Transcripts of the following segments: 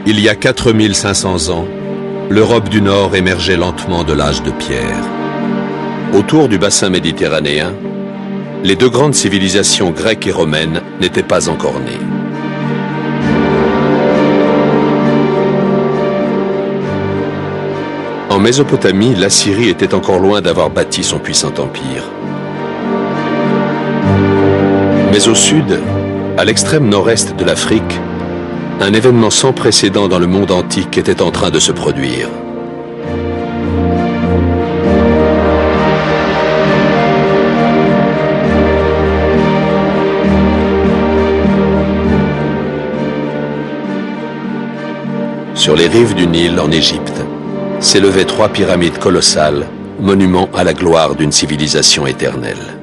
Il y a 4500 ans, l'Europe du Nord émergeait lentement de l'âge de pierre. Autour du bassin méditerranéen, les deux grandes civilisations grecques et romaines n'étaient pas encore nées. En Mésopotamie, l'Assyrie était encore loin d'avoir bâti son puissant empire. Mais au sud, à l'extrême nord-est de l'Afrique, un événement sans précédent dans le monde antique était en train de se produire. Sur les rives du Nil, en Égypte, s'élevaient 3 pyramides colossales, monuments à la gloire d'une civilisation éternelle.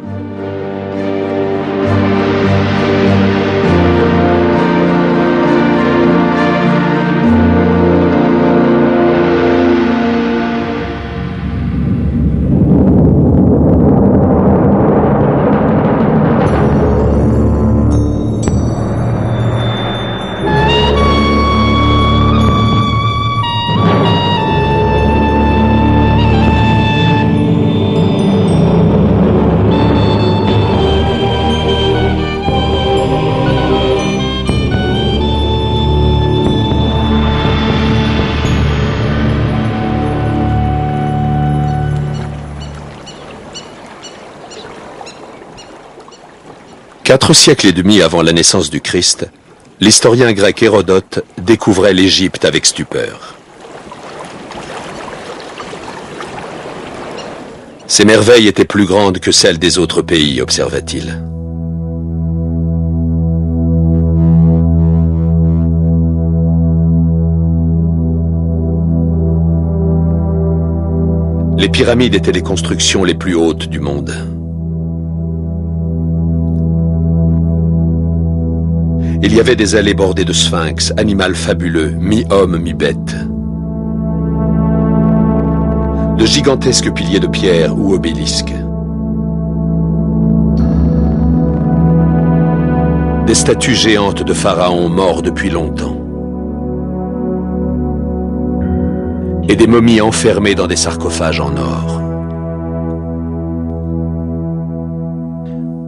Quatre siècles et demi avant la naissance du Christ, l'historien grec Hérodote découvrait l'Égypte avec stupeur. Ces merveilles étaient plus grandes que celles des autres pays, observa-t-il. Les pyramides étaient les constructions les plus hautes du monde. Il y avait des allées bordées de sphinx, animal fabuleux, mi-homme, mi-bête. De gigantesques piliers de pierre ou obélisques. Des statues géantes de pharaons morts depuis longtemps. Et des momies enfermées dans des sarcophages en or.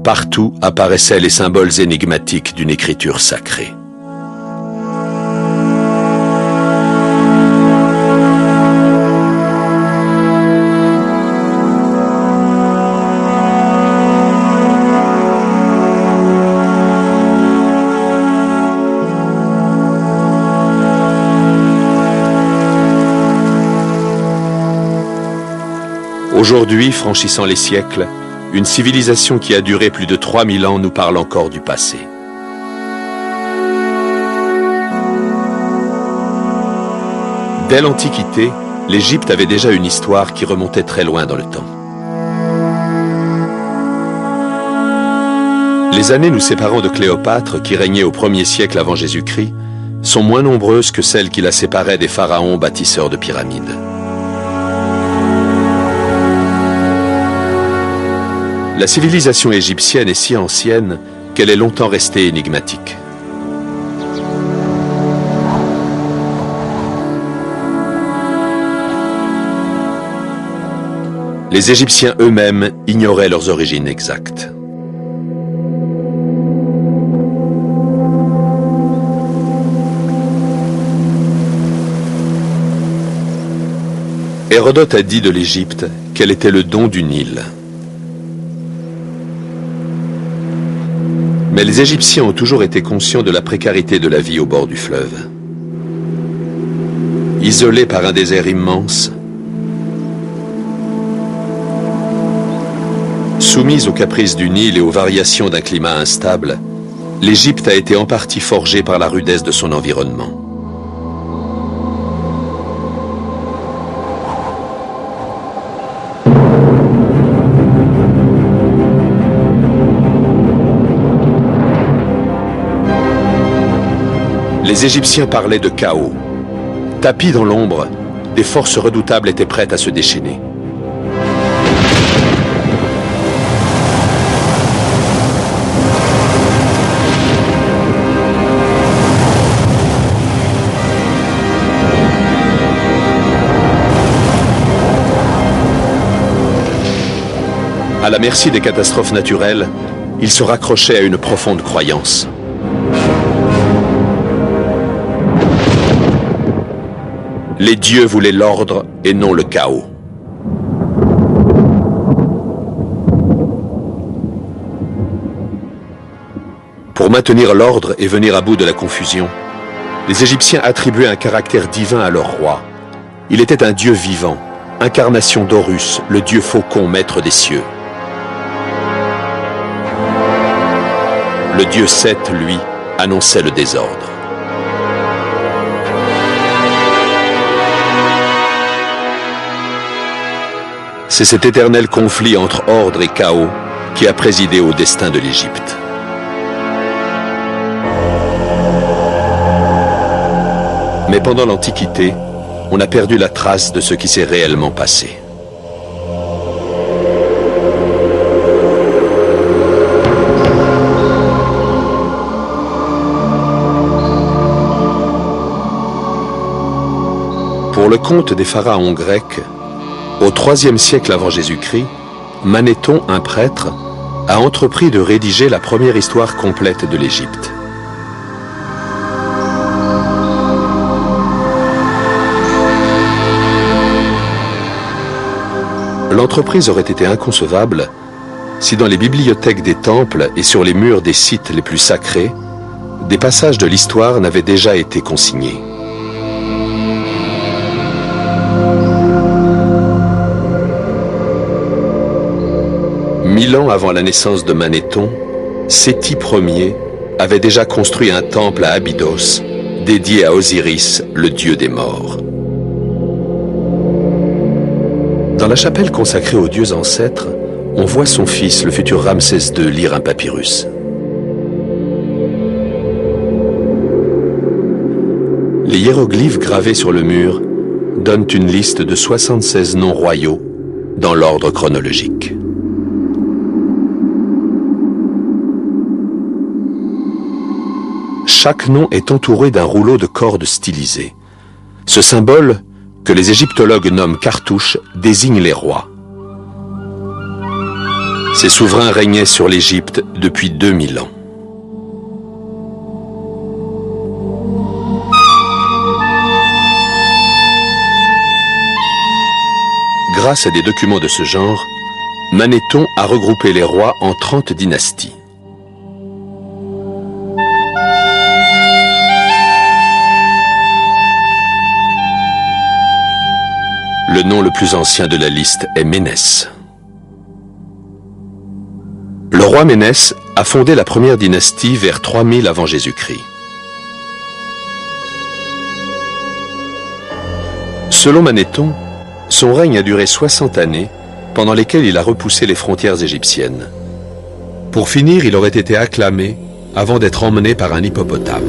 Partout apparaissaient les symboles énigmatiques d'une écriture sacrée. Aujourd'hui, franchissant les siècles, une civilisation qui a duré plus de 3000 ans nous parle encore du passé. Dès l'Antiquité, l'Égypte avait déjà une histoire qui remontait très loin dans le temps. Les années nous séparant de Cléopâtre, qui régnait au 1er siècle avant Jésus-Christ, sont moins nombreuses que celles qui la séparaient des pharaons bâtisseurs de pyramides. La civilisation égyptienne est si ancienne qu'elle est longtemps restée énigmatique. Les Égyptiens eux-mêmes ignoraient leurs origines exactes. Hérodote a dit de l'Égypte qu'elle était le don du Nil. Mais les Égyptiens ont toujours été conscients de la précarité de la vie au bord du fleuve. Isolés par un désert immense, soumise aux caprices du Nil et aux variations d'un climat instable, l'Égypte a été en partie forgée par la rudesse de son environnement. Les Égyptiens parlaient de chaos. Tapis dans l'ombre, des forces redoutables étaient prêtes à se déchaîner. À la merci des catastrophes naturelles, ils se raccrochaient à une profonde croyance. Les dieux voulaient l'ordre et non le chaos. Pour maintenir l'ordre et venir à bout de la confusion, les Égyptiens attribuaient un caractère divin à leur roi. Il était un dieu vivant, incarnation d'Horus, le dieu faucon maître des cieux. Le dieu Seth, lui, annonçait le désordre. C'est cet éternel conflit entre ordre et chaos qui a présidé au destin de l'Égypte. Mais pendant l'Antiquité, on a perdu la trace de ce qui s'est réellement passé. Pour le conte des pharaons grecs, au IIIe siècle avant Jésus-Christ, Manéthon, un prêtre, a entrepris de rédiger la première histoire complète de l'Égypte. L'entreprise aurait été inconcevable si dans les bibliothèques des temples et sur les murs des sites les plus sacrés, des passages de l'histoire n'avaient déjà été consignés. Mille ans avant la naissance de Manéthon, Séti Ier avait déjà construit un temple à Abydos, dédié à Osiris, le dieu des morts. Dans la chapelle consacrée aux dieux ancêtres, on voit son fils, le futur Ramsès II, lire un papyrus. Les hiéroglyphes gravés sur le mur donnent une liste de 76 noms royaux dans l'ordre chronologique. Chaque nom est entouré d'un rouleau de cordes stylisées. Ce symbole, que les égyptologues nomment cartouche, désigne les rois. Ces souverains régnaient sur l'Égypte depuis 2000 ans. Grâce à des documents de ce genre, Manéthon a regroupé les rois en 30 dynasties. Le nom le plus ancien de la liste est Ménès. Le roi Ménès a fondé la première dynastie vers 3000 avant Jésus-Christ. Selon Manéthon, son règne a duré 60 années, pendant lesquelles il a repoussé les frontières égyptiennes. Pour finir, il aurait été acclamé avant d'être emmené par un hippopotame.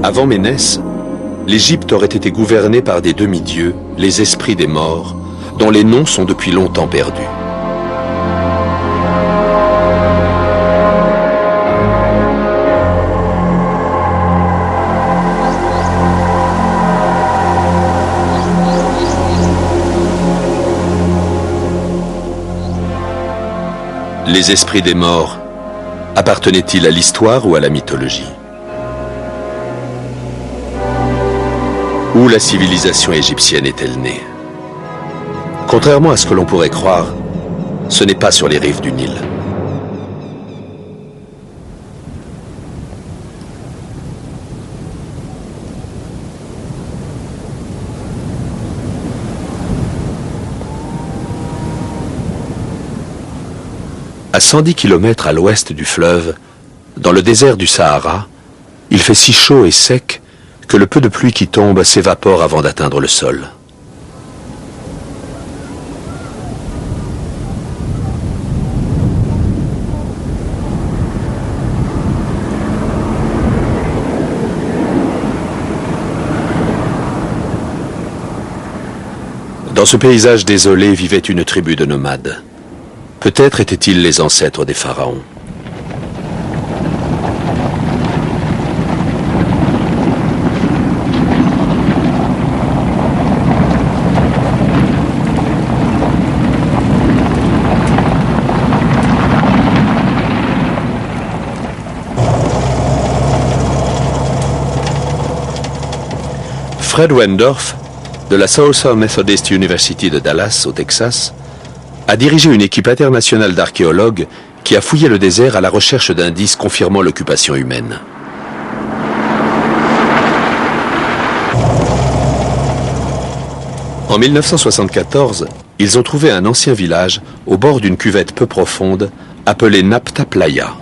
Avant Ménès, l'Égypte aurait été gouvernée par des demi-dieux, les esprits des morts, dont les noms sont depuis longtemps perdus. Les esprits des morts appartenaient-ils à l'histoire ou à la mythologie ? Où la civilisation égyptienne est-elle née? Contrairement à ce que l'on pourrait croire, ce n'est pas sur les rives du Nil. À 110 km à l'ouest du fleuve, dans le désert du Sahara, il fait si chaud et sec que le peu de pluie qui tombe s'évapore avant d'atteindre le sol. Dans ce paysage désolé vivait une tribu de nomades. Peut-être étaient-ils les ancêtres des pharaons. Fred Wendorf, de la Southern Methodist University de Dallas, au Texas, a dirigé une équipe internationale d'archéologues qui a fouillé le désert à la recherche d'indices confirmant l'occupation humaine. En 1974, ils ont trouvé un ancien village au bord d'une cuvette peu profonde appelée Nabta Playa.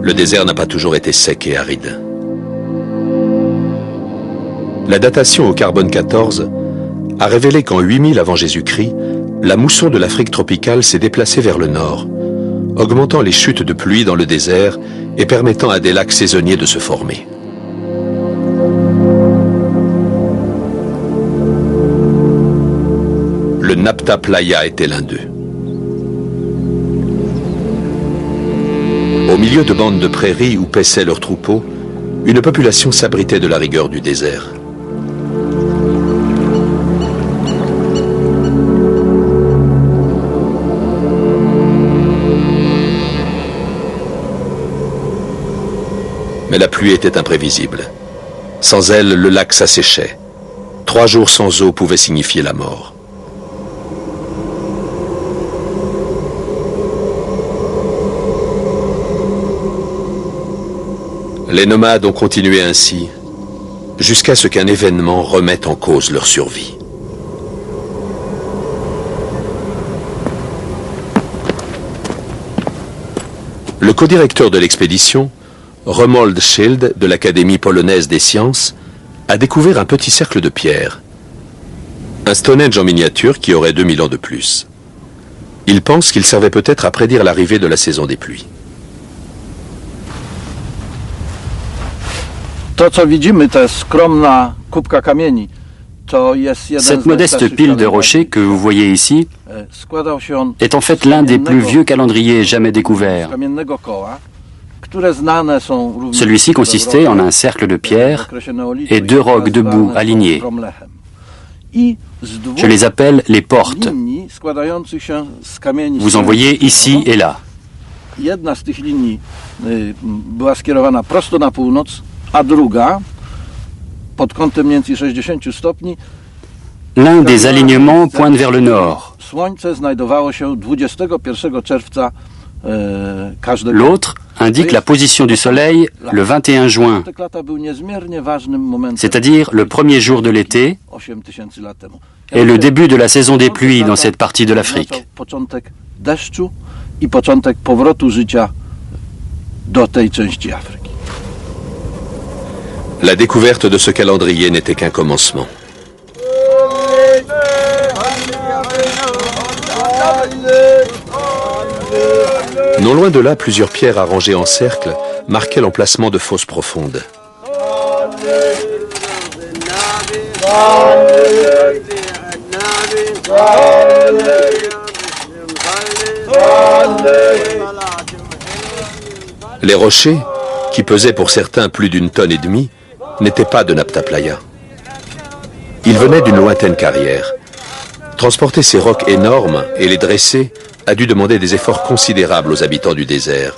Le désert n'a pas toujours été sec et aride. La datation au carbone 14 a révélé qu'en 8000 avant Jésus-Christ, la mousson de l'Afrique tropicale s'est déplacée vers le nord, augmentant les chutes de pluie dans le désert et permettant à des lacs saisonniers de se former. Le Nabta Playa était l'un d'eux. Au milieu de bandes de prairies où paissaient leurs troupeaux, une population s'abritait de la rigueur du désert. Mais la pluie était imprévisible. Sans elle, le lac s'asséchait. 3 jours sans eau pouvaient signifier la mort. Les nomades ont continué ainsi, jusqu'à ce qu'un événement remette en cause leur survie. Le codirecteur de l'expédition, Romuald Schild de l'Académie polonaise des sciences, a découvert un petit cercle de pierre, un Stonehenge en miniature qui aurait 2000 ans de plus. Il pense qu'il servait peut-être à prédire l'arrivée de la saison des pluies. Cette modeste pile de rochers que vous voyez ici est en fait l'un des plus vieux calendriers jamais découverts. Celui-ci consistait en un cercle de pierre et 2 rocs debout alignés. Je les appelle les portes. Vous en voyez ici et là. L'un des alignements pointe vers le nord. L'autre indique la position du soleil le 21 juin, c'est-à-dire le premier jour de l'été et le début de la saison des pluies dans cette partie de l'Afrique. La découverte de ce calendrier n'était qu'un commencement. Non loin de là, plusieurs pierres arrangées en cercle marquaient l'emplacement de fosses profondes. Les rochers, qui pesaient pour certains plus d'1,5 tonne, n'étaient pas de Nabta Playa. Ils venaient d'une lointaine carrière. Transporter ces rocs énormes et les dresser a dû demander des efforts considérables aux habitants du désert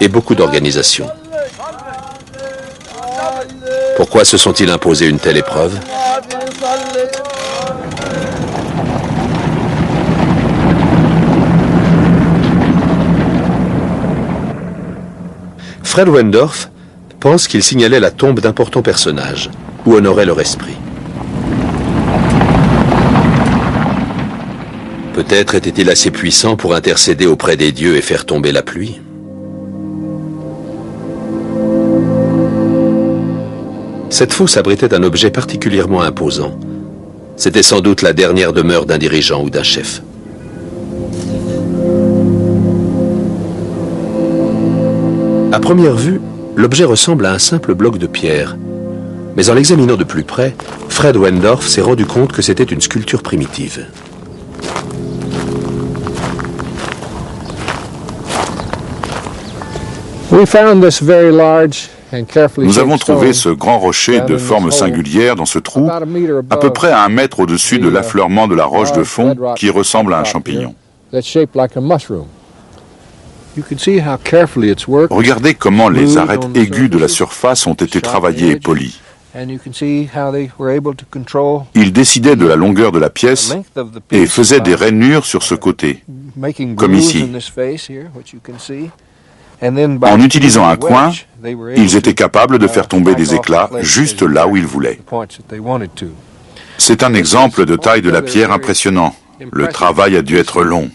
et beaucoup d'organisation. Pourquoi se sont-ils imposés une telle épreuve? Fred Wendorf pense qu'il signalait la tombe d'importants personnages ou honorait leur esprit. Peut-être était-il assez puissant pour intercéder auprès des dieux et faire tomber la pluie. Cette fosse abritait un objet particulièrement imposant. C'était sans doute la dernière demeure d'un dirigeant ou d'un chef. À première vue, l'objet ressemble à un simple bloc de pierre. Mais en l'examinant de plus près, Fred Wendorf s'est rendu compte que c'était une sculpture primitive. Nous avons trouvé ce grand rocher de forme singulière dans ce trou, à peu près à 1 mètre au-dessus de l'affleurement de la roche de fond qui ressemble à un champignon. Regardez comment les arêtes aiguës de la surface ont été travaillées et polies. Ils décidaient de la longueur de la pièce et faisaient des rainures sur ce côté, comme ici. En utilisant un coin, ils étaient capables de faire tomber des éclats juste là où ils voulaient. C'est un exemple de taille de la pierre impressionnant. Le travail a dû être long.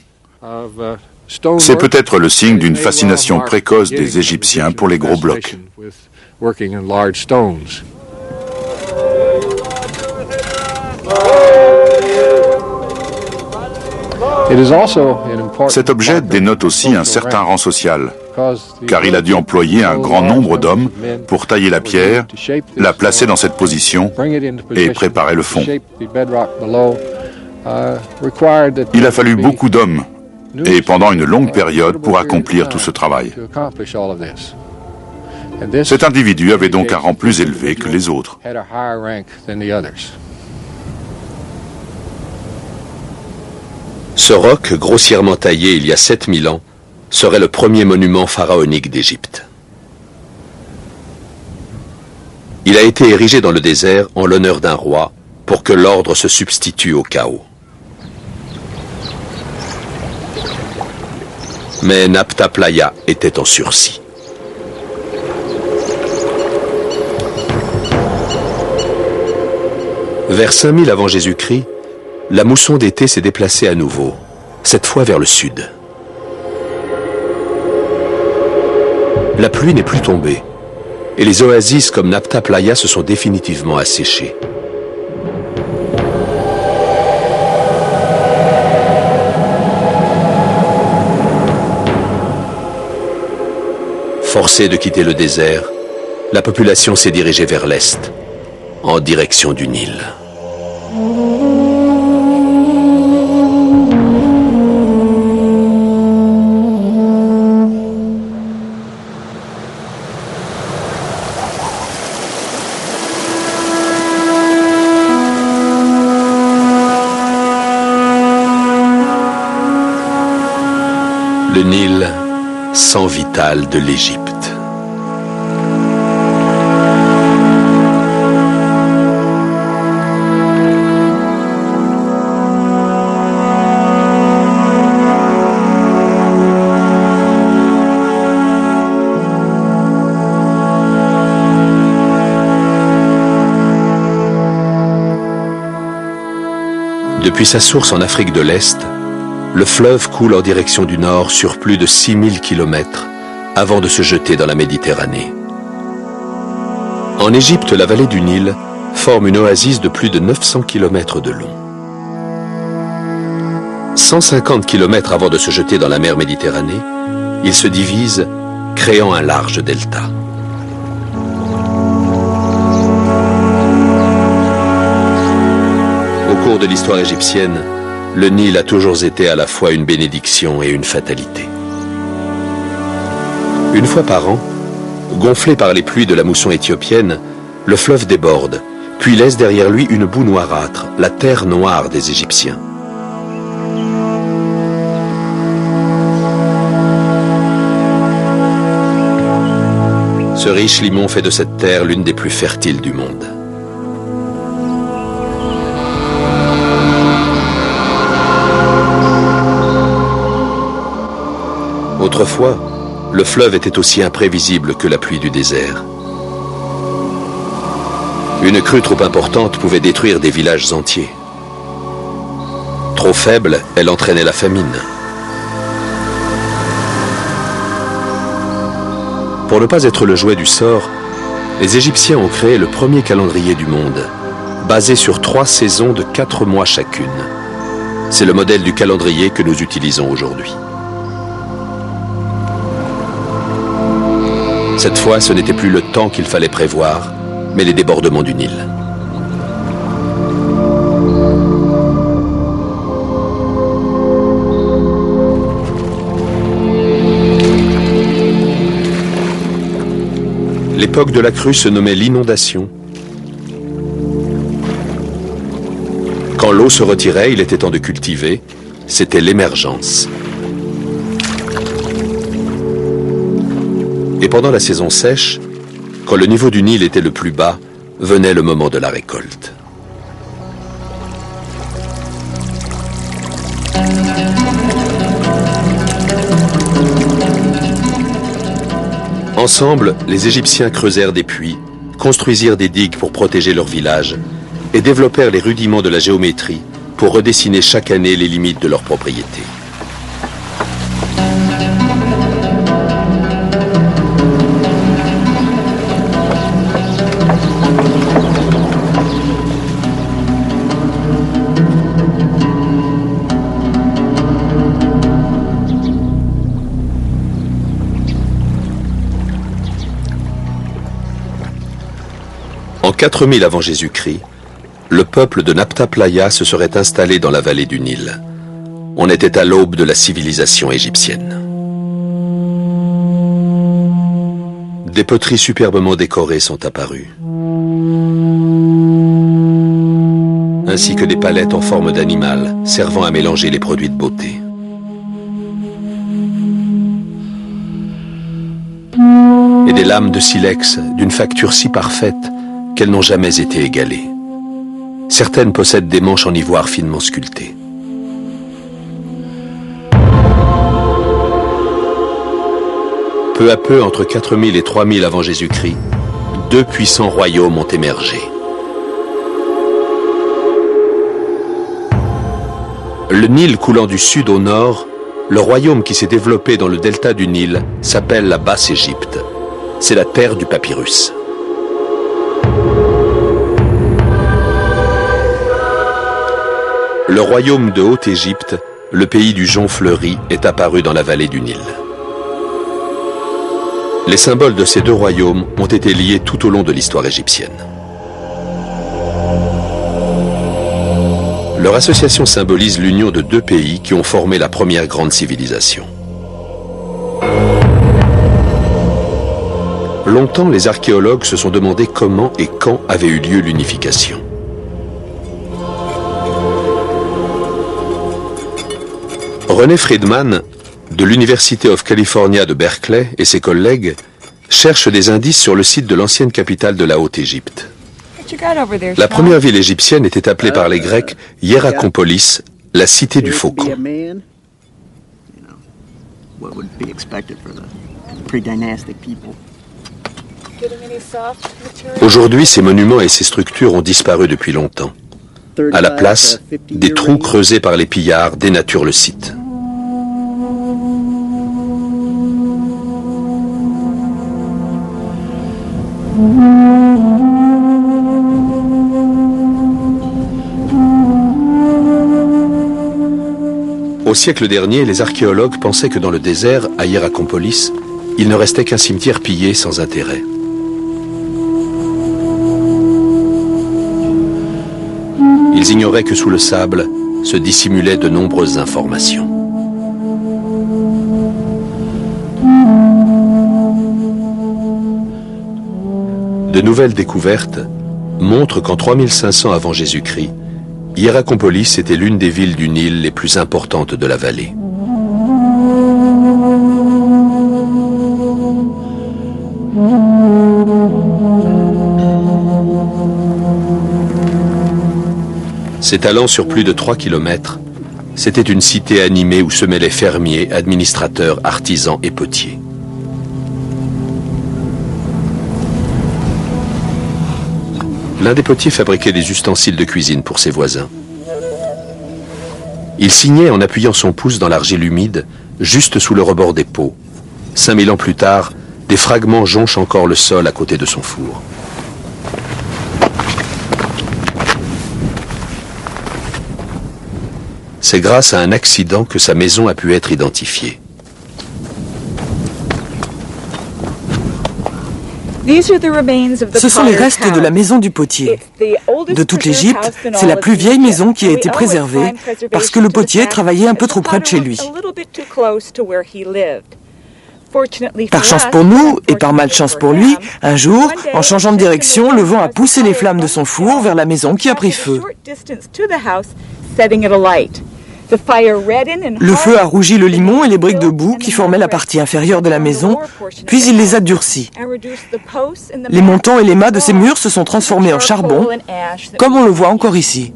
C'est peut-être le signe d'une fascination précoce des Égyptiens pour les gros blocs. Cet objet dénote aussi un certain rang social, car il a dû employer un grand nombre d'hommes pour tailler la pierre, la placer dans cette position et préparer le fond. Il a fallu beaucoup d'hommes, et pendant une longue période pour accomplir tout ce travail. Cet individu avait donc un rang plus élevé que les autres. Ce roc, grossièrement taillé il y a 7000 ans, serait le premier monument pharaonique d'Égypte. Il a été érigé dans le désert en l'honneur d'un roi pour que l'ordre se substitue au chaos. Mais Napta Playa était en sursis. Vers 5000 avant Jésus-Christ, la mousson d'été s'est déplacée à nouveau, cette fois vers le sud. La pluie n'est plus tombée, et les oasis comme Napta Playa se sont définitivement asséchées. Forcée de quitter le désert, la population s'est dirigée vers l'est, en direction du Nil. Le Nil, sang vital de l'Égypte. Depuis sa source en Afrique de l'Est, le fleuve coule en direction du nord sur plus de 6000 km avant de se jeter dans la Méditerranée. En Égypte, la vallée du Nil forme une oasis de plus de 900 km de long. 150 km avant de se jeter dans la mer Méditerranée, il se divise, créant un large delta. Au cours de l'histoire égyptienne, le Nil a toujours été à la fois une bénédiction et une fatalité. Une fois par an, gonflé par les pluies de la mousson éthiopienne, le fleuve déborde, puis laisse derrière lui une boue noirâtre, la terre noire des Égyptiens. Ce riche limon fait de cette terre l'une des plus fertiles du monde. Autrefois, le fleuve était aussi imprévisible que la pluie du désert. Une crue trop importante pouvait détruire des villages entiers. Trop faible, elle entraînait la famine. Pour ne pas être le jouet du sort, les Égyptiens ont créé le premier calendrier du monde, basé sur 3 saisons de 4 mois chacune. C'est le modèle du calendrier que nous utilisons aujourd'hui. Cette fois, ce n'était plus le temps qu'il fallait prévoir, mais les débordements du Nil. L'époque de la crue se nommait l'inondation. Quand l'eau se retirait, il était temps de cultiver. C'était l'émergence. Et pendant la saison sèche, quand le niveau du Nil était le plus bas, venait le moment de la récolte. Ensemble, les Égyptiens creusèrent des puits, construisirent des digues pour protéger leur village et développèrent les rudiments de la géométrie pour redessiner chaque année les limites de leur propriété. En 4000 avant Jésus-Christ, le peuple de Napta Playa se serait installé dans la vallée du Nil. On était à l'aube de la civilisation égyptienne. Des poteries superbement décorées sont apparues, ainsi que des palettes en forme d'animal servant à mélanger les produits de beauté. Et des lames de silex d'une facture si parfaite qu'elles n'ont jamais été égalées. Certaines possèdent des manches en ivoire finement sculptées. Peu à peu, entre 4000 et 3000 avant Jésus-Christ, deux puissants royaumes ont émergé. Le Nil coulant du sud au nord, le royaume qui s'est développé dans le delta du Nil s'appelle la Basse-Égypte. C'est la terre du papyrus. Le royaume de Haute-Égypte, le pays du jonc fleuri, est apparu dans la vallée du Nil. Les symboles de ces deux royaumes ont été liés tout au long de l'histoire égyptienne. Leur association symbolise l'union de deux pays qui ont formé la première grande civilisation. Longtemps, les archéologues se sont demandé comment et quand avait eu lieu l'unification. René Friedman, de l'University of California de Berkeley et ses collègues, cherchent des indices sur le site de l'ancienne capitale de la Haute-Égypte. La première ville égyptienne était appelée par les Grecs Hierakonpolis, la cité du faucon. Aujourd'hui, ces monuments et ces structures ont disparu depuis longtemps. À la place, des trous creusés par les pillards dénaturent le site. Au siècle dernier, les archéologues pensaient que dans le désert, à Hierakonpolis, il ne restait qu'un cimetière pillé sans intérêt. Ils ignoraient que sous le sable se dissimulaient de nombreuses informations. De nouvelles découvertes montrent qu'en 3500 avant Jésus-Christ, Hierakonpolis était l'une des villes du Nil les plus importantes de la vallée. S'étalant sur plus de 3 km, c'était une cité animée où se mêlaient fermiers, administrateurs, artisans et potiers. L'un des potiers fabriquait des ustensiles de cuisine pour ses voisins. Il signait en appuyant son pouce dans l'argile humide, juste sous le rebord des pots. 5000 ans plus tard, des fragments jonchent encore le sol à côté de son four. C'est grâce à un accident que sa maison a pu être identifiée. Ce sont les restes de la maison du potier. De toute l'Égypte, c'est la plus vieille maison qui a été préservée parce que le potier travaillait un peu trop près de chez lui. Par chance pour nous, et par malchance pour lui, un jour, en changeant de direction, le vent a poussé les flammes de son four vers la maison qui a pris feu. Le feu a rougi le limon et les briques de boue qui formaient la partie inférieure de la maison, puis il les a durcis. Les montants et les mâts de ces murs se sont transformés en charbon, comme on le voit encore ici.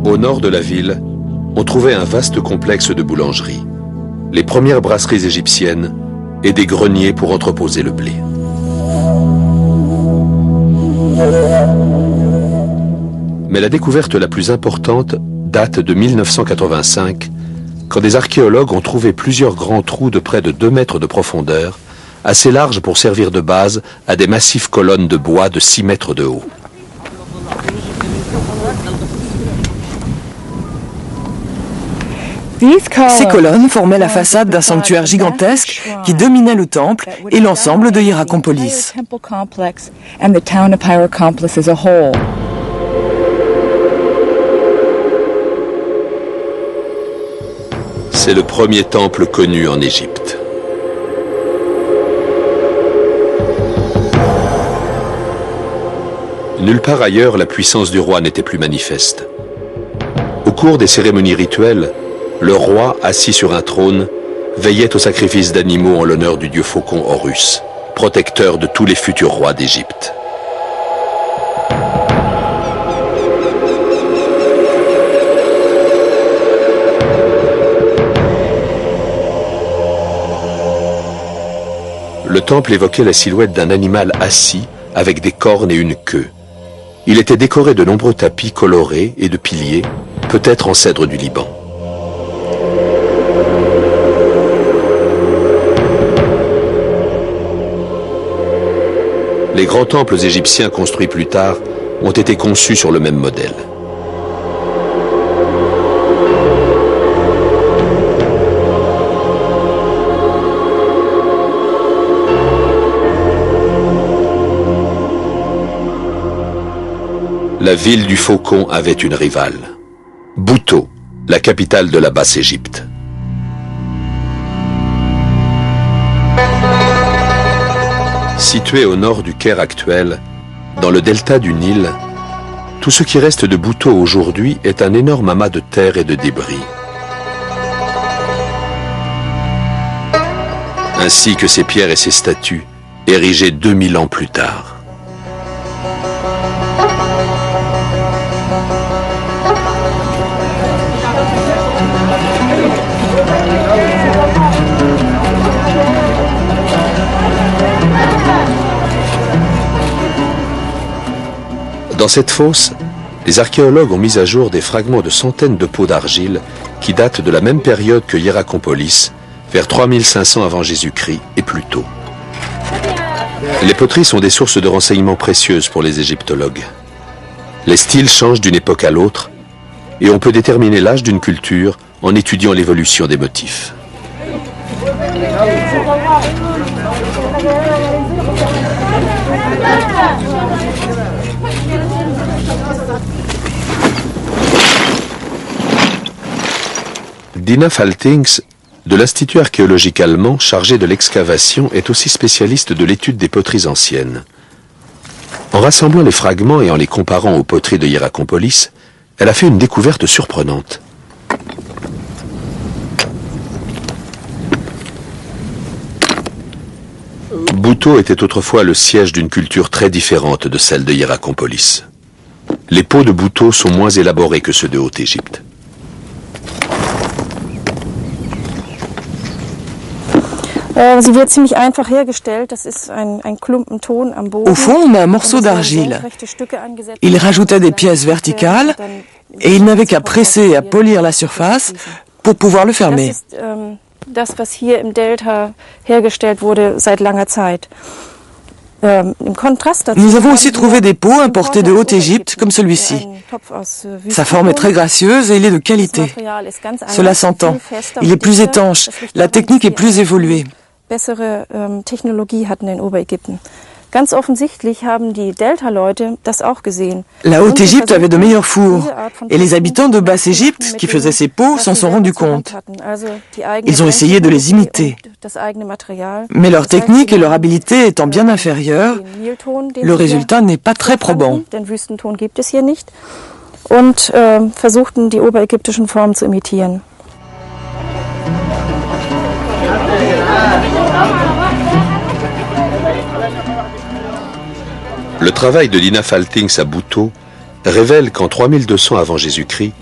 Au nord de la ville, on trouvait un vaste complexe de boulangeries, les premières brasseries égyptiennes et des greniers pour entreposer le blé. Mais la découverte la plus importante date de 1985, quand des archéologues ont trouvé plusieurs grands trous de près de 2 mètres de profondeur, assez larges pour servir de base à des massives colonnes de bois de 6 mètres de haut. Ces colonnes formaient la façade d'un sanctuaire gigantesque qui dominait le temple et l'ensemble de Hierakonpolis. C'est le premier temple connu en Égypte. Nulle part ailleurs la puissance du roi n'était plus manifeste. Au cours des cérémonies rituelles, le roi, assis sur un trône, veillait au sacrifice d'animaux en l'honneur du dieu faucon Horus, protecteur de tous les futurs rois d'Égypte. Le temple évoquait la silhouette d'un animal assis avec des cornes et une queue. Il était décoré de nombreux tapis colorés et de piliers, peut-être en cèdre du Liban. Les grands temples égyptiens construits plus tard ont été conçus sur le même modèle. La ville du Faucon avait une rivale, Bouto, la capitale de la Basse-Égypte. Située au nord du Caire actuel, dans le delta du Nil, tout ce qui reste de Bouto aujourd'hui est un énorme amas de terre et de débris. Ainsi que ses pierres et ses statues, érigées 2000 ans plus tard. Dans cette fosse, les archéologues ont mis à jour des fragments de centaines de pots d'argile qui datent de la même période que Hierakonpolis, vers 3500 avant Jésus-Christ et plus tôt. Les poteries sont des sources de renseignements précieuses pour les égyptologues. Les styles changent d'une époque à l'autre et on peut déterminer l'âge d'une culture en étudiant l'évolution des motifs. Dina Faltings, de l'Institut archéologique allemand chargé de l'excavation, est aussi spécialiste de l'étude des poteries anciennes. En rassemblant les fragments et en les comparant aux poteries de Hierakonpolis, elle a fait une découverte surprenante. Bouto était autrefois le siège d'une culture très différente de celle de Hierakonpolis. Les pots de Bouto sont moins élaborés que ceux de Haute-Égypte. Au fond, on a un morceau d'argile. Il rajoutait des pièces verticales et il n'avait qu'à presser et à polir la surface pour pouvoir le fermer. Nous avons aussi trouvé des pots importés de Haute-Égypte comme celui-ci. Sa forme est très gracieuse et il est de qualité. Cela s'entend. Il est plus étanche. La technique est plus évoluée. La Haute-Égypte avait de meilleurs fours, et les habitants de Basse-Égypte, qui faisaient ces pots, s'en sont rendus compte. Ils ont essayé de les imiter. Mais leur technique et leur habileté étant bien inférieures, le résultat n'est pas très probant. Und versuchten die oberägyptischen Formen zu imitieren. Le travail de Lina Faltings à Buto révèle qu'en 3200 avant Jésus-Christ,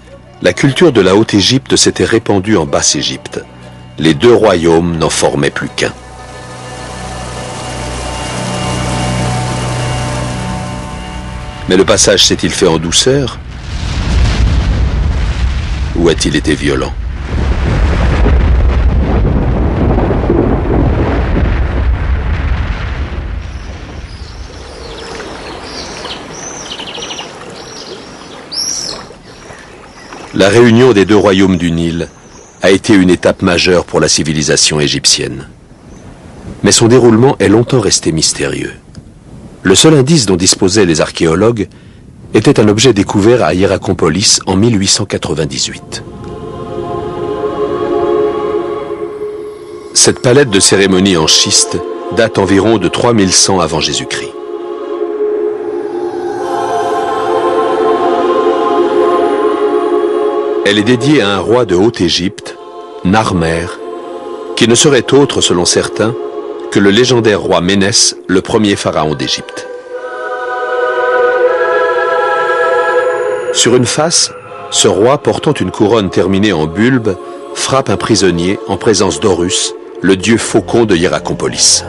la culture de la Haute-Égypte s'était répandue en Basse-Égypte. Les deux royaumes n'en formaient plus qu'un. Mais le passage s'est-il fait en douceur ? Ou a-t-il été violent ? La réunion des deux royaumes du Nil a été une étape majeure pour la civilisation égyptienne. Mais son déroulement est longtemps resté mystérieux. Le seul indice dont disposaient les archéologues était un objet découvert à Hierakonpolis en 1898. Cette palette de cérémonie en schiste date environ de 3100 avant Jésus-Christ. Elle est dédiée à un roi de Haute-Égypte, Narmer, qui ne serait autre, selon certains, que le légendaire roi Ménès, le premier pharaon d'Égypte. Sur une face, ce roi portant une couronne terminée en bulbe frappe un prisonnier en présence d'Horus, le dieu faucon de Hierakonpolis.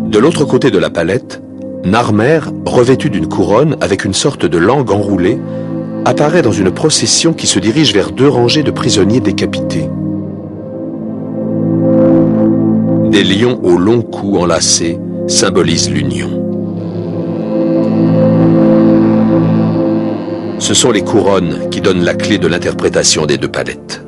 De l'autre côté de la palette, Narmer, revêtu d'une couronne avec une sorte de langue enroulée, apparaît dans une procession qui se dirige vers deux rangées de prisonniers décapités. Des lions au long cou enlacés symbolisent l'union. Ce sont les couronnes qui donnent la clé de l'interprétation des deux palettes.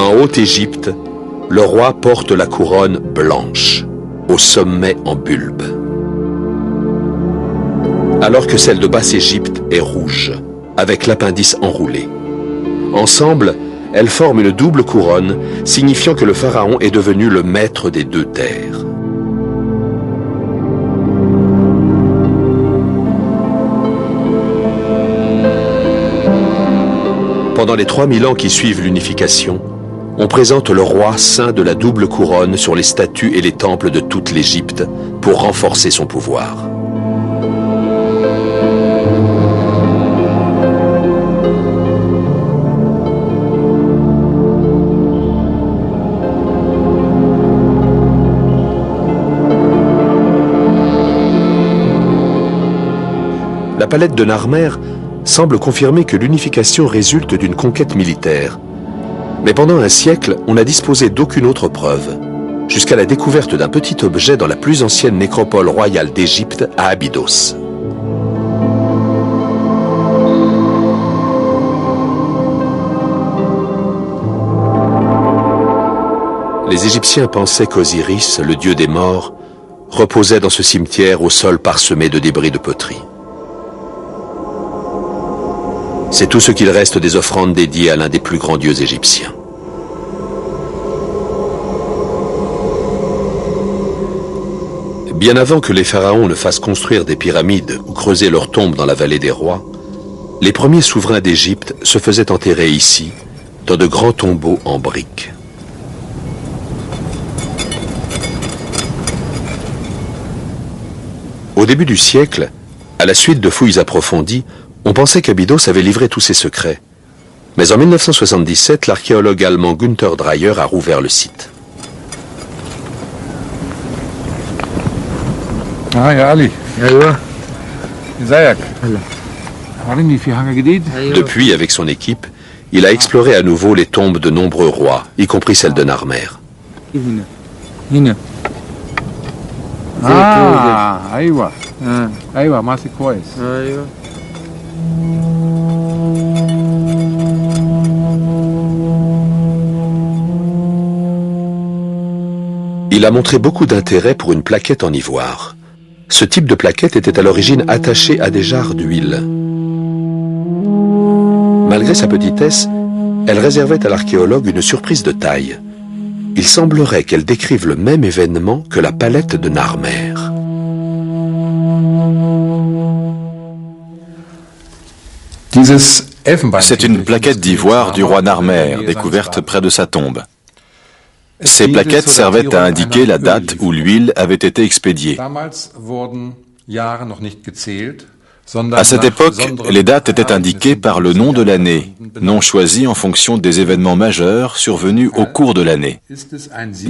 En Haute-Égypte, le roi porte la couronne blanche, au sommet en bulbe, alors que celle de Basse-Égypte est rouge, avec l'appendice enroulé. Ensemble, elles forment une double couronne, signifiant que le pharaon est devenu le maître des deux terres. Pendant les 3000 ans qui suivent l'unification, on présente le roi ceint de la double couronne sur les statues et les temples de toute l'Égypte pour renforcer son pouvoir. La palette de Narmer semble confirmer que l'unification résulte d'une conquête militaire. Mais pendant un siècle, on n'a disposé d'aucune autre preuve, jusqu'à la découverte d'un petit objet dans la plus ancienne nécropole royale d'Égypte, à Abydos. Les Égyptiens pensaient qu'Osiris, le dieu des morts, reposait dans ce cimetière au sol parsemé de débris de poterie. C'est tout ce qu'il reste des offrandes dédiées à l'un des plus grands dieux égyptiens. Bien avant que les pharaons ne fassent construire des pyramides ou creuser leurs tombes dans la vallée des rois, les premiers souverains d'Égypte se faisaient enterrer ici, dans de grands tombeaux en briques. Au début du siècle, à la suite de fouilles approfondies, on pensait qu'Abydos avait livré tous ses secrets. Mais en 1977, l'archéologue allemand Günther Dreyer a rouvert le site. Depuis, avec son équipe, il a exploré à nouveau les tombes de nombreux rois, y compris celle de Narmer. أيوة أيوة ماسك كويس. أيوة. Il a montré beaucoup d'intérêt pour une plaquette en ivoire. Ce type de plaquette était à l'origine attaché à des jarres d'huile. Malgré sa petitesse, elle réservait à l'archéologue une surprise de taille. Il semblerait qu'elle décrive le même événement que la palette de Narmer. C'est une plaquette d'ivoire du roi Narmer, découverte près de sa tombe. Ces plaquettes servaient à indiquer la date où l'huile avait été expédiée. À cette époque, les dates étaient indiquées par le nom de l'année, nom choisi en fonction des événements majeurs survenus au cours de l'année.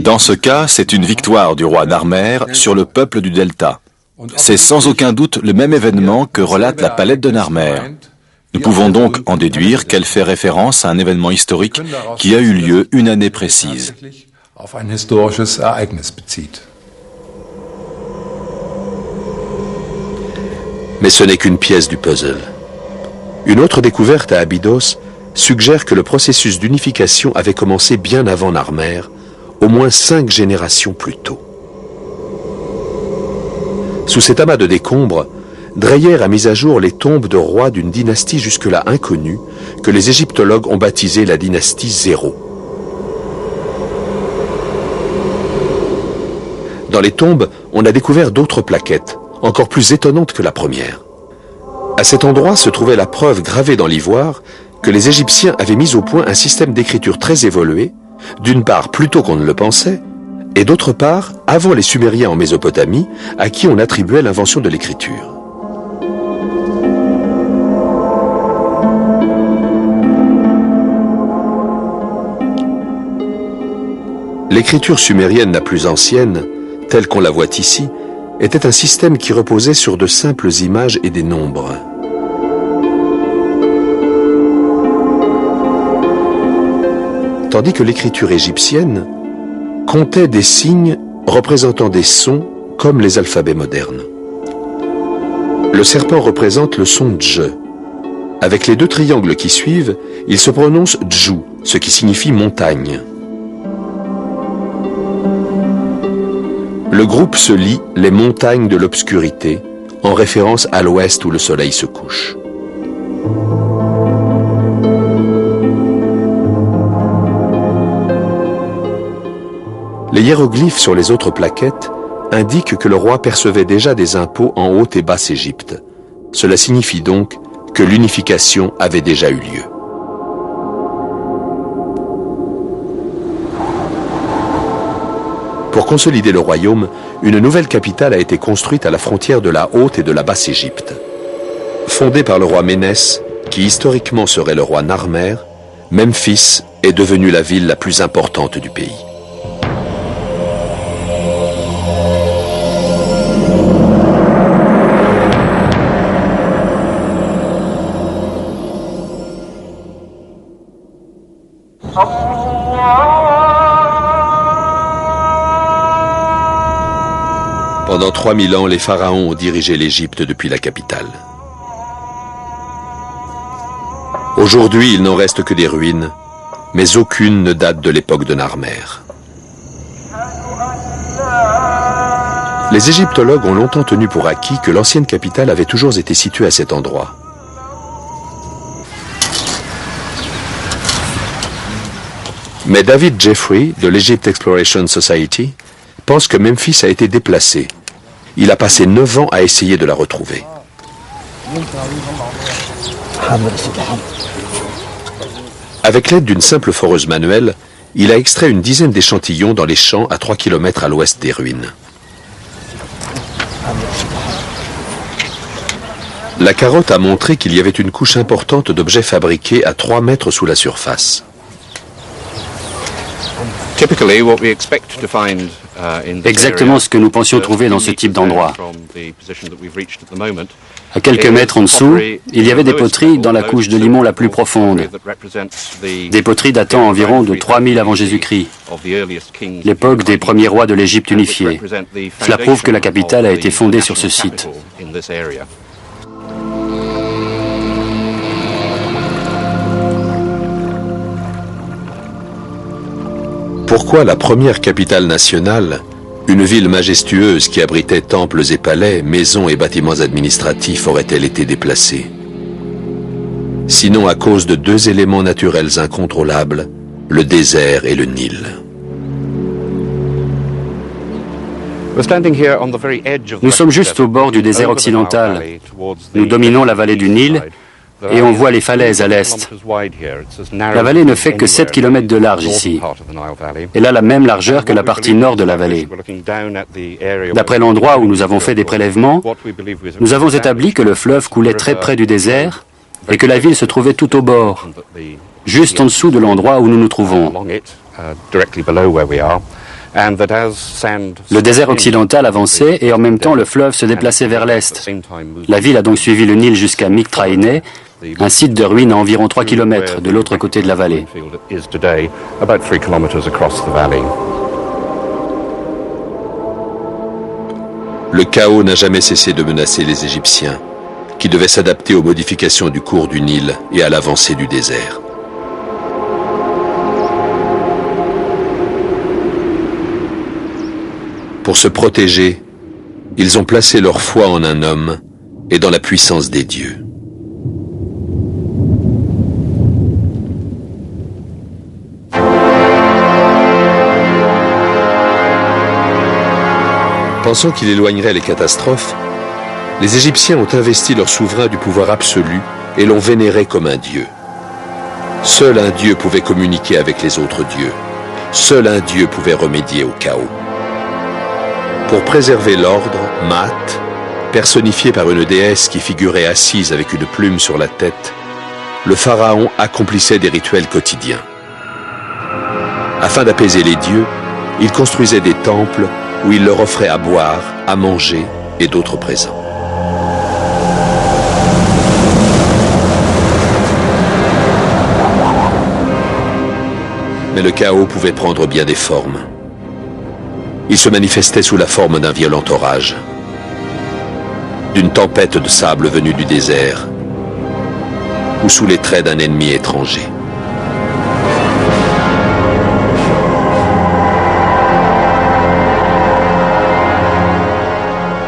Dans ce cas, c'est une victoire du roi Narmer sur le peuple du Delta. C'est sans aucun doute le même événement que relate la palette de Narmer. Nous pouvons donc en déduire qu'elle fait référence à un événement historique qui a eu lieu une année précise. Mais ce n'est qu'une pièce du puzzle. Une autre découverte à Abydos suggère que le processus d'unification avait commencé bien avant Narmer, au moins 5 générations plus tôt. Sous cet amas de décombres, Dreyer a mis à jour les tombes de rois d'une dynastie jusque-là inconnue, que les égyptologues ont baptisée la dynastie 0. Dans les tombes, on a découvert d'autres plaquettes, encore plus étonnantes que la première. À cet endroit se trouvait la preuve gravée dans l'ivoire que les Égyptiens avaient mis au point un système d'écriture très évolué, d'une part plus tôt qu'on ne le pensait, et d'autre part avant les Sumériens en Mésopotamie, à qui on attribuait l'invention de l'écriture. L'écriture sumérienne la plus ancienne, telle qu'on la voit ici, était un système qui reposait sur de simples images et des nombres. Tandis que l'écriture égyptienne comptait des signes représentant des sons comme les alphabets modernes. Le serpent représente le son dje. Avec les 2 triangles qui suivent, il se prononce djou, ce qui signifie montagne. Le groupe se lit « Les montagnes de l'obscurité » en référence à l'ouest où le soleil se couche. Les hiéroglyphes sur les autres plaquettes indiquent que le roi percevait déjà des impôts en Haute et Basse Égypte. Cela signifie donc que l'unification avait déjà eu lieu. Pour consolider le royaume, une nouvelle capitale a été construite à la frontière de la Haute et de la Basse Égypte. Fondée par le roi Ménès, qui historiquement serait le roi Narmer, Memphis est devenue la ville la plus importante du pays. Pendant 3000 ans, les pharaons ont dirigé l'Égypte depuis la capitale. Aujourd'hui, il n'en reste que des ruines, mais aucune ne date de l'époque de Narmer. Les égyptologues ont longtemps tenu pour acquis que l'ancienne capitale avait toujours été située à cet endroit. Mais David Jeffrey, de l'Egypt Exploration Society, pense que Memphis a été déplacé. Il a passé 9 ans à essayer de la retrouver. Avec l'aide d'une simple foreuse manuelle, il a extrait une dizaine d'échantillons dans les champs à 3 km à l'ouest des ruines. La carotte a montré qu'il y avait une couche importante d'objets fabriqués à 3 mètres sous la surface. Exactement ce que nous pensions trouver dans ce type d'endroit. À quelques mètres en dessous, il y avait des poteries dans la couche de limon la plus profonde. Des poteries datant environ de 3000 avant Jésus-Christ. l'époque des premiers rois de l'Égypte unifiée. Cela prouve que la capitale a été fondée sur ce site. Pourquoi la première capitale nationale, une ville majestueuse qui abritait temples et palais, maisons et bâtiments administratifs, aurait-elle été déplacée? Sinon à cause de deux éléments naturels incontrôlables, le désert et le Nil. Nous sommes juste au bord du désert occidental. Nous dominons la vallée du Nil et on voit les falaises à l'est. La vallée ne fait que 7 km de large ici. Elle a la même largeur que la partie nord de la vallée. D'après l'endroit où nous avons fait des prélèvements, nous avons établi que le fleuve coulait très près du désert et que la ville se trouvait tout au bord, juste en dessous de l'endroit où nous nous trouvons. Le désert occidental avançait et en même temps le fleuve se déplaçait vers l'est. La ville a donc suivi le Nil jusqu'à Miktraïné, un site de ruines à environ 3 km de l'autre côté de la vallée. Le chaos n'a jamais cessé de menacer les Égyptiens, qui devaient s'adapter aux modifications du cours du Nil et à l'avancée du désert. Pour se protéger, ils ont placé leur foi en un homme et dans la puissance des dieux. Pensant qu'il éloignerait les catastrophes, les Égyptiens ont investi leur souverain du pouvoir absolu et l'ont vénéré comme un dieu. Seul un dieu pouvait communiquer avec les autres dieux. Seul un dieu pouvait remédier au chaos. Pour préserver l'ordre, Maat, personnifié par une déesse qui figurait assise avec une plume sur la tête, le pharaon accomplissait des rituels quotidiens. Afin d'apaiser les dieux, il construisait des temples où il leur offrait à boire, à manger et d'autres présents. Mais le chaos pouvait prendre bien des formes. Il se manifestait sous la forme d'un violent orage, d'une tempête de sable venue du désert, ou sous les traits d'un ennemi étranger.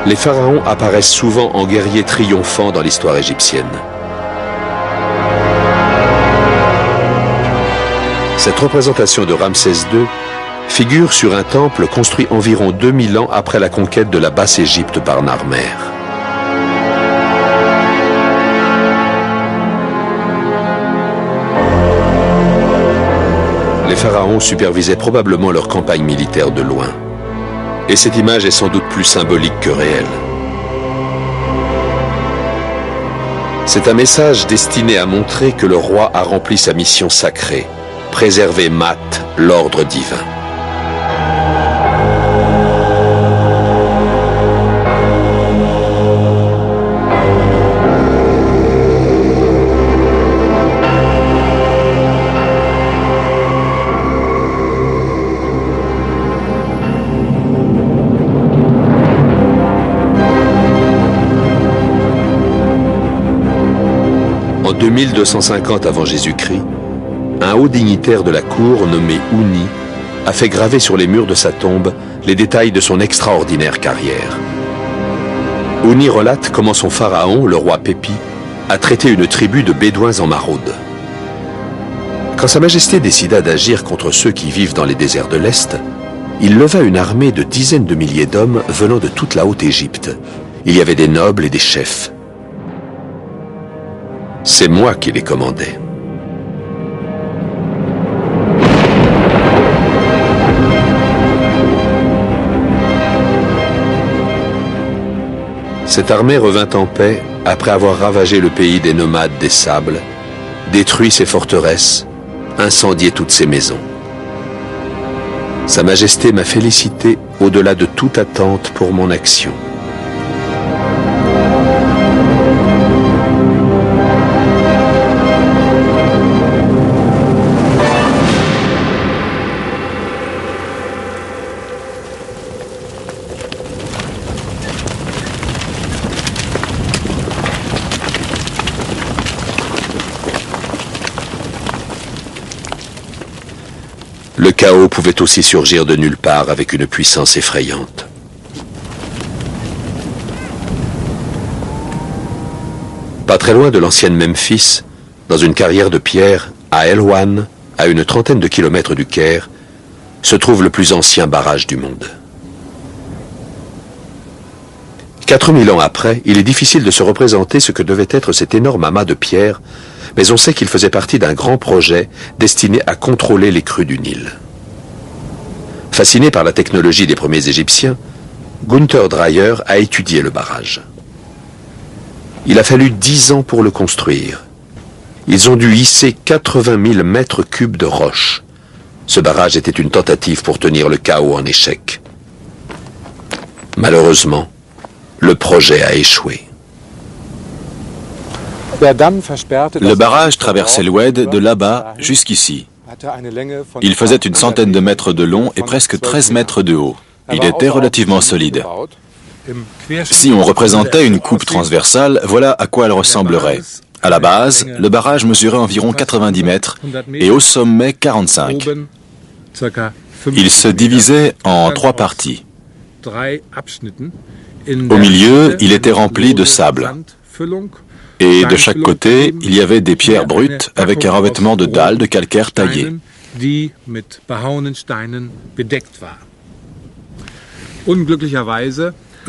Les pharaons apparaissent souvent en guerriers triomphants dans l'histoire égyptienne. Cette représentation de Ramsès II figure sur un temple construit environ 2000 ans après la conquête de la Basse-Égypte par Narmer. Les pharaons supervisaient probablement leur campagne militaire de loin. Et cette image est sans doute plus symbolique que réelle. C'est un message destiné à montrer que le roi a rempli sa mission sacrée, préserver Maat, l'ordre divin. En 2250 avant Jésus-Christ, un haut dignitaire de la cour nommé Houni a fait graver sur les murs de sa tombe les détails de son extraordinaire carrière. Houni relate comment son pharaon, le roi Pépi, a traité une tribu de bédouins en maraude. Quand Sa Majesté décida d'agir contre ceux qui vivent dans les déserts de l'Est, il leva une armée de dizaines de milliers d'hommes venant de toute la Haute-Égypte. Il y avait des nobles et des chefs. C'est moi qui les commandais. Cette armée revint en paix après avoir ravagé le pays des nomades des sables, détruit ses forteresses, incendié toutes ses maisons. Sa Majesté m'a félicité au-delà de toute attente pour mon action. Le chaos pouvait aussi surgir de nulle part avec une puissance effrayante. Pas très loin de l'ancienne Memphis, dans une carrière de pierre, à Elwan, à une trentaine de kilomètres du Caire, se trouve le plus ancien barrage du monde. 4000 ans après, il est difficile de se représenter ce que devait être cet énorme amas de pierres, mais on sait qu'il faisait partie d'un grand projet destiné à contrôler les crues du Nil. Fasciné par la technologie des premiers Égyptiens, Gunther Dreyer a étudié le barrage. Il a fallu 10 ans pour le construire. Ils ont dû hisser 80 000 mètres cubes de roches. Ce barrage était une tentative pour tenir le chaos en échec. Malheureusement, le projet a échoué. Le barrage traversait l'Oued de là-bas jusqu'ici. Il faisait une centaine de mètres de long et presque 13 mètres de haut. Il était relativement solide. Si on représentait une coupe transversale, voilà à quoi elle ressemblerait. À la base, le barrage mesurait environ 90 mètres et au sommet 45. Il se divisait en 3 parties. Au milieu, il était rempli de sable. Et de chaque côté, il y avait des pierres brutes avec un revêtement de dalles de calcaire taillées.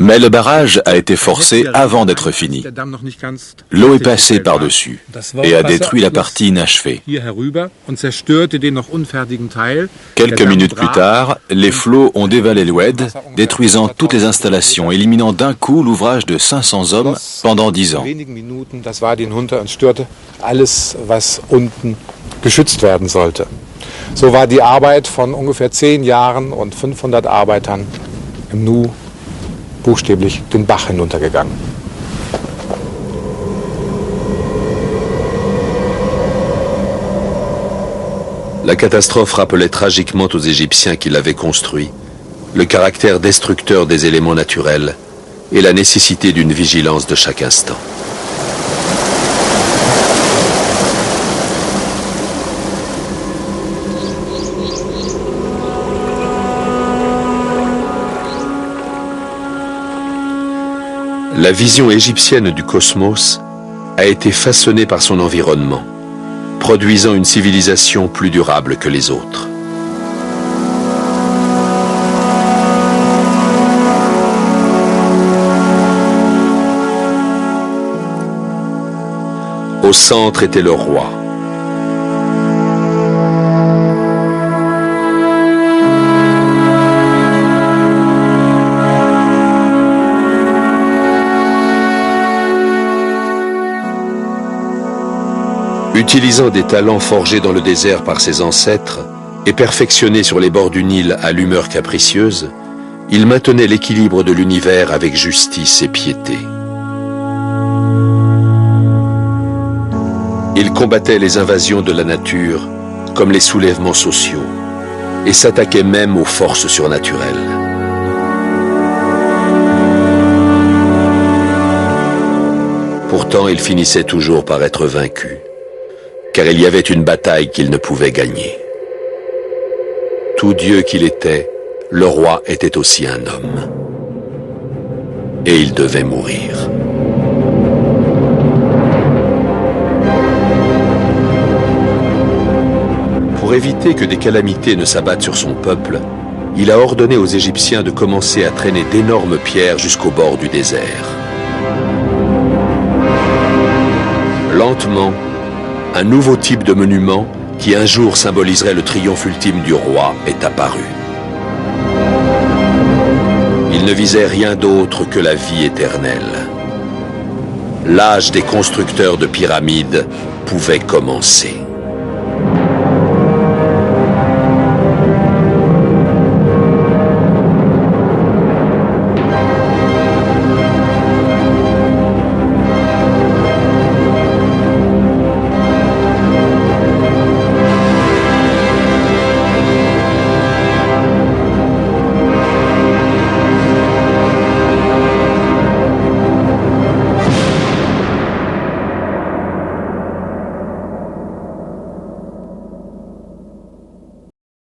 Mais le barrage a été forcé avant d'être fini. L'eau est passée par-dessus et a détruit la partie inachevée. Quelques minutes plus tard, les flots ont dévalé l'Oued, détruisant toutes les installations, éliminant d'un coup l'ouvrage de 500 hommes pendant 10 ans. So war die Arbeit von ungefähr 10 Jahren und 500 Arbeitern im Nu buchstäblich den Bach hinuntergegangen. La catastrophe rappelait tragiquement aux Égyptiens qui l'avaient construit le caractère destructeur des éléments naturels et la nécessité d'une vigilance de chaque instant. La vision égyptienne du cosmos a été façonnée par son environnement, produisant une civilisation plus durable que les autres. Au centre était le roi. Utilisant des talents forgés dans le désert par ses ancêtres et perfectionnés sur les bords du Nil à l'humeur capricieuse, il maintenait l'équilibre de l'univers avec justice et piété. Il combattait les invasions de la nature comme les soulèvements sociaux et s'attaquait même aux forces surnaturelles. Pourtant, il finissait toujours par être vaincu, car il y avait une bataille qu'il ne pouvait gagner. Tout dieu qu'il était, le roi était aussi un homme. Et il devait mourir. Pour éviter que des calamités ne s'abattent sur son peuple, il a ordonné aux Égyptiens de commencer à traîner d'énormes pierres jusqu'au bord du désert. Lentement, un nouveau type de monument, qui un jour symboliserait le triomphe ultime du roi, est apparu. Il ne visait rien d'autre que la vie éternelle. L'âge des constructeurs de pyramides pouvait commencer.